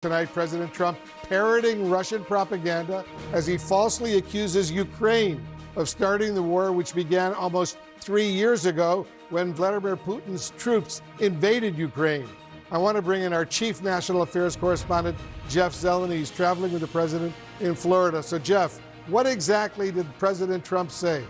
Tonight, President Trump parroting Russian propaganda as he falsely accuses Ukraine of starting the war, which began almost 3 years ago when Vladimir Putin's troops invaded Ukraine. I want to bring in our chief national affairs correspondent, Jeff Zelensky. He's traveling with the president in Florida. So, Jeff, what exactly did President Trump say?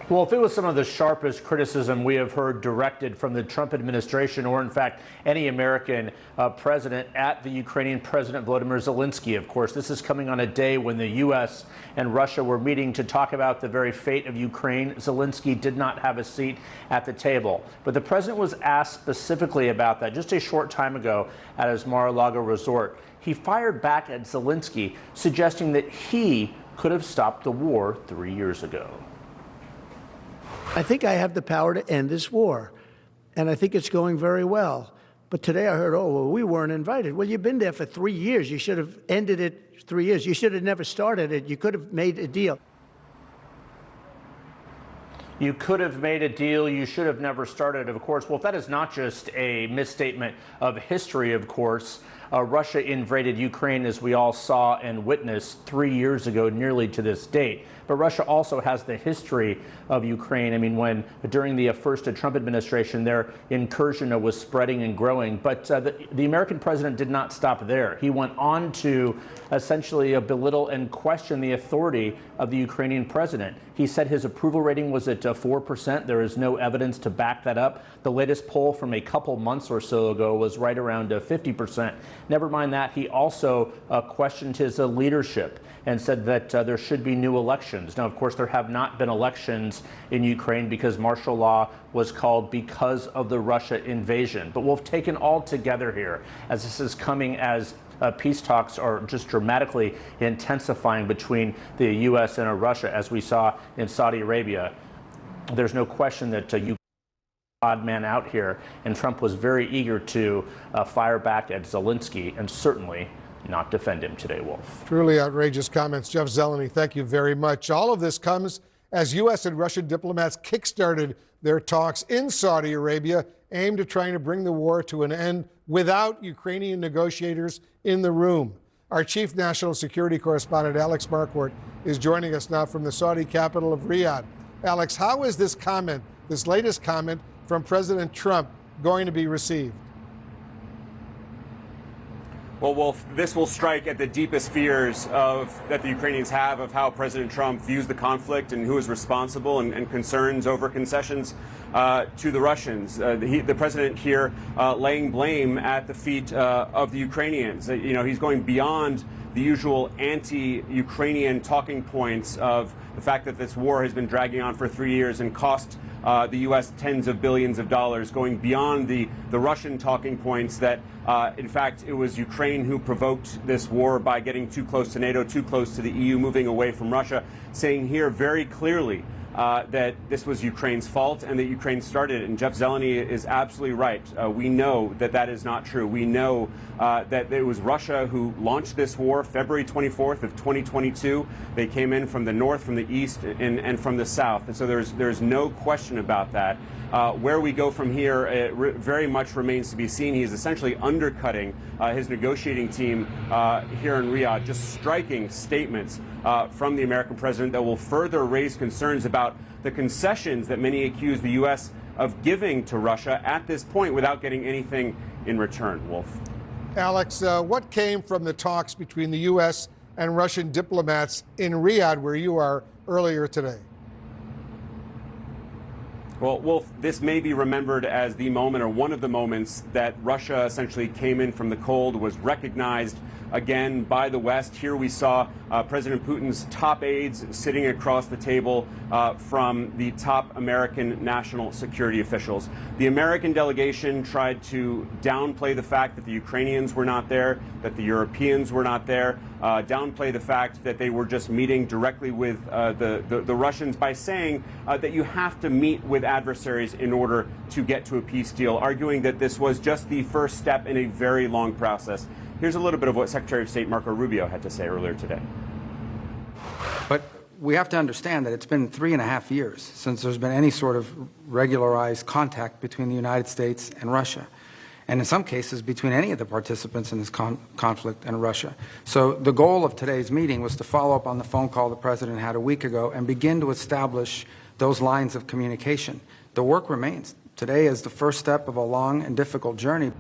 Well, if it was some of the sharpest criticism we have heard directed from the Trump administration, or in fact any American president, at the Ukrainian President Volodymyr Zelensky, of course, this is coming on a day when the U.S. and Russia were meeting to talk about the very fate of Ukraine. Zelensky did not have a seat at the table. But the president was asked specifically about that just a short time ago at his Mar-a-Lago resort. He fired back at Zelensky, suggesting that he could have stopped the war 3 years ago. I think I have the power to end this war, and I think it's going very well. But today I heard, oh, well, we weren't invited. Well, you've been there for 3 years. You should have ended it 3 years. You should have never started it. You could have made a deal. You could have made a deal. You should have never started, of course. Well, that is not just a misstatement of history, of course. Russia invaded Ukraine, as we all saw and witnessed 3 years ago, nearly to this date. But Russia also has the history of Ukraine. I mean, when during the first Trump administration, their incursion was spreading and growing. But the American president did not stop there. He went on to essentially belittle and question the authority of the Ukrainian president. He said his approval rating was at 4%. There is no evidence to back that up. The latest poll from a couple months or so ago was right around 50%. Never mind that, he also questioned his leadership and said that there should be new elections. Now, of course, there have not been elections in Ukraine because martial law was called because of the Russia invasion. But we'll take it all together here, as this is coming as peace talks are just dramatically intensifying between the U.S. and Russia, as we saw in Saudi Arabia. There's no question that you odd man out here, and Trump was very eager to fire back at Zelensky and certainly not defend him today, Wolf. Truly outrageous comments. Jeff Zelensky, thank you very much. All of this comes as U.S. and Russian diplomats kickstarted their talks in Saudi Arabia aimed at trying to bring the war to an end without Ukrainian negotiators in the room. Our chief national security correspondent, Alex Marquardt, is joining us now from the Saudi capital of Riyadh. Alex, how is this comment, this latest comment from President Trump, going to be received? Well, Wolf, this will strike at the deepest fears that the Ukrainians have of how President Trump views the conflict and who is responsible, and concerns over concessions to the Russians. The president here laying blame at the feet of the Ukrainians. You know, he's going beyond the usual anti-Ukrainian talking points of the fact that this war has been dragging on for 3 years and cost the U.S. tens of billions of dollars, going beyond the Russian talking points that, in fact, it was Ukraine who provoked this war by getting too close to NATO, too close to the EU, moving away from Russia, saying here very clearly that this was Ukraine's fault and that Ukraine started it. And Jeff Zelensky is absolutely right. We know that that is not true. We know that it was Russia who launched this war February 24th of 2022. They came in from the north, from the east, and from the south. And so there's no question about that. Where we go from here, very much remains to be seen. He is essentially undercutting his negotiating team here in Riyadh, just striking statements from the American president that will further raise concerns about the concessions that many accuse the U.S. of giving to Russia at this point without getting anything in return. Wolf. Alex, what came from the talks between the U.S. and Russian diplomats in Riyadh, where you are, earlier today? Well, Wolf, this may be remembered as the moment, or one of the moments, that Russia essentially came in from the cold, was recognized again by the West. Here we saw President Putin's top aides sitting across the table from the top American national security officials. The American delegation tried to downplay the fact that the Ukrainians were not there, that the Europeans were not there, downplay the fact that they were just meeting directly with the Russians by saying that you have to meet with adversaries in order to get to a peace deal, arguing that this was just the first step in a very long process. Here's a little bit of what Secretary of State Marco Rubio had to say earlier today. But we have to understand that it's been 3.5 years since there's been any sort of regularized contact between the United States and Russia. and in some cases between any of the participants in this conflict and Russia. So the goal of today's meeting was to follow up on the phone call the President had a week ago and begin to establish those lines of communication. The work remains. Today is the first step of a long and difficult journey.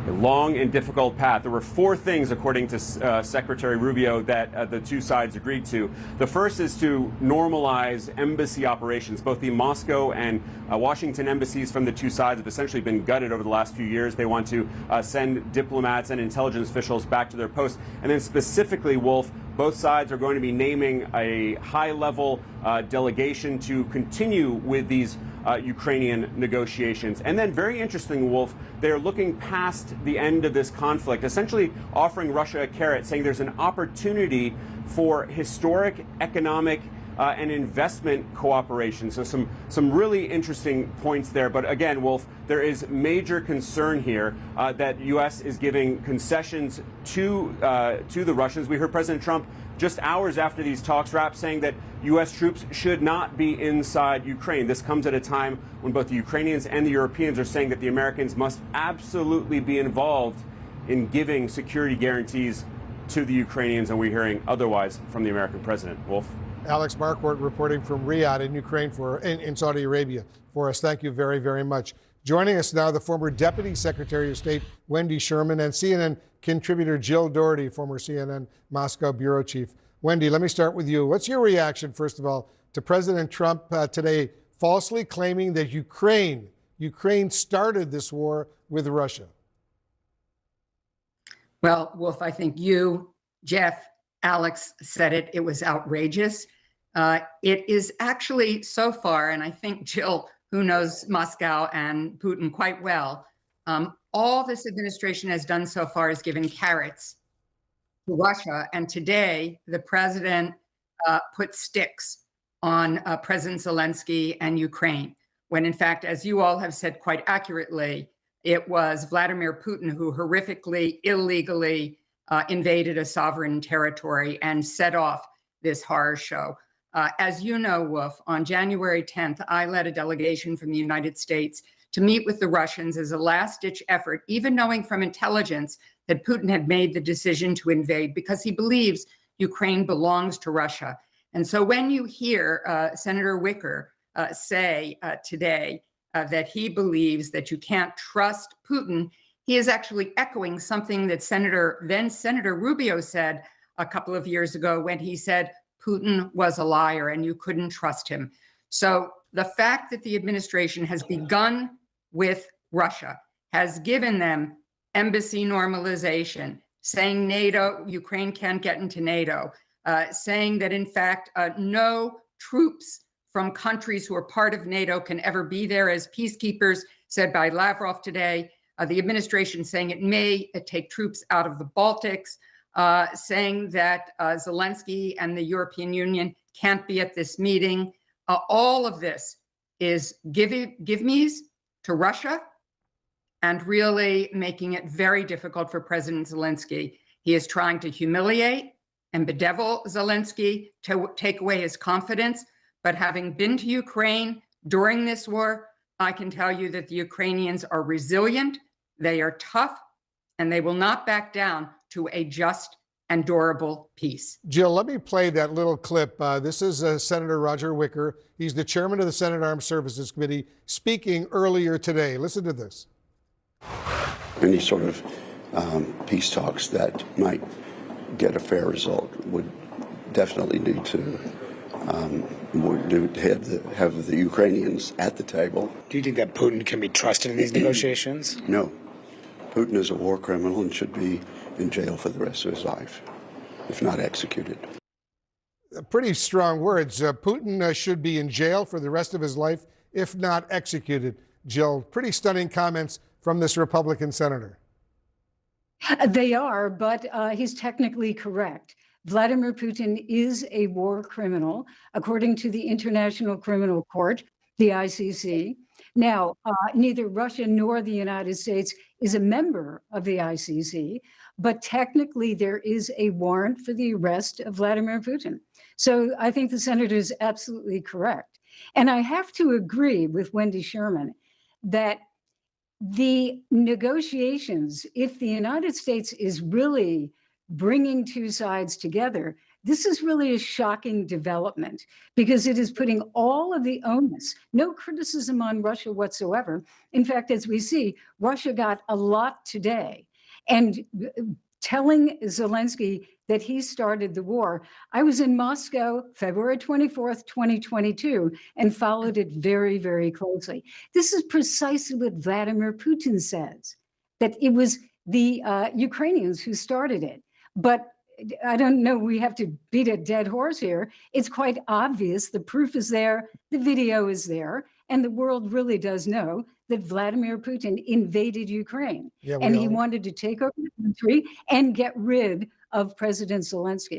A long and difficult path. There were 4 things, according to Secretary Rubio, that the two sides agreed to. The first is to normalize embassy operations. Both the Moscow and Washington embassies from the two sides have essentially been gutted over the last few years. They want to send diplomats and intelligence officials back to their posts. And then specifically, Wolf, both sides are going to be naming a high-level delegation to continue with these Ukrainian negotiations. And then, very interesting, Wolf, they're looking past the end of this conflict, essentially offering Russia a carrot, saying there's an opportunity for historic economic and investment cooperation. So some really interesting points there. But again, Wolf, there is major concern here that U.S. is giving concessions to the Russians. We heard President Trump just hours after these talks wrapped saying that U.S. troops should not be inside Ukraine. This comes at a time when both the Ukrainians and the Europeans are saying that the Americans must absolutely be involved in giving security guarantees to the Ukrainians, and we're hearing otherwise from the American president. Wolf? Alex Marquardt reporting from Riyadh in Ukraine in Saudi Arabia for us. Thank you very, very much. Joining us now, the former Deputy Secretary of State, Wendy Sherman, and CNN contributor Jill Doherty, former CNN Moscow bureau chief. Wendy, let me start with you. What's your reaction, first of all, to President Trump today falsely claiming that Ukraine started this war with Russia? Well, Wolf, I think you, Jeff, Alex said it. It was outrageous. It is actually so far, and I think Jill, who knows Moscow and Putin quite well, all this administration has done so far is given carrots to Russia. And today, the president put sticks on President Zelensky and Ukraine, when in fact, as you all have said quite accurately, it was Vladimir Putin who horrifically, illegally invaded a sovereign territory and set off this horror show. As you know, Wolf, on January 10th, I led a delegation from the United States to meet with the Russians as a last-ditch effort, even knowing from intelligence that Putin had made the decision to invade because he believes Ukraine belongs to Russia. And so when you hear Senator Wicker say today that he believes that you can't trust Putin, he is actually echoing something that then Senator Rubio said a couple of years ago when he said Putin was a liar and you couldn't trust him. So the fact that the administration has begun with Russia, has given them embassy normalization, saying NATO, Ukraine can't get into NATO, saying that in fact no troops from countries who are part of NATO can ever be there as peacekeepers, said by Lavrov today. The administration saying it may take troops out of the Baltics, saying that Zelensky and the European Union can't be at this meeting. All of this is give-me's to Russia and really making it very difficult for President Zelensky. He is trying to humiliate and bedevil Zelensky to take away his confidence. But having been to Ukraine during this war, I can tell you that the Ukrainians are resilient, they are tough, and they will not back down to a just and durable peace. Jill, let me play that little clip. This is Senator Roger Wicker. He's the chairman of the Senate Armed Services Committee, speaking earlier today. Listen to this. Any sort of peace talks that might get a fair result would definitely need to have the Ukrainians at the table. Do you think that Putin can be trusted in these negotiations? No. Putin is a war criminal and should be in jail for the rest of his life, if not executed. Pretty strong words. Putin should be in jail for the rest of his life, if not executed. Jill, pretty stunning comments from this Republican senator. They are, but he's technically correct. Vladimir Putin is a war criminal, according to the International Criminal Court, the ICC. Now, neither Russia nor the United States is a member of the ICC, but technically there is a warrant for the arrest of Vladimir Putin. So I think the senator is absolutely correct. And I have to agree with Wendy Sherman that the negotiations, if the United States is really bringing two sides together, this is really a shocking development because it is putting all of the onus, no criticism on Russia whatsoever. In fact, as we see, Russia got a lot today. And telling Zelensky that he started the war. I was in Moscow February 24th, 2022, and followed it very, very closely. This is precisely what Vladimir Putin says, that it was the Ukrainians who started it. But I don't know, we have to beat a dead horse here. It's quite obvious. The proof is there. The video is there. And the world really does know that Vladimir Putin invaded Ukraine. And he wanted to take over the country and get rid of President Zelensky.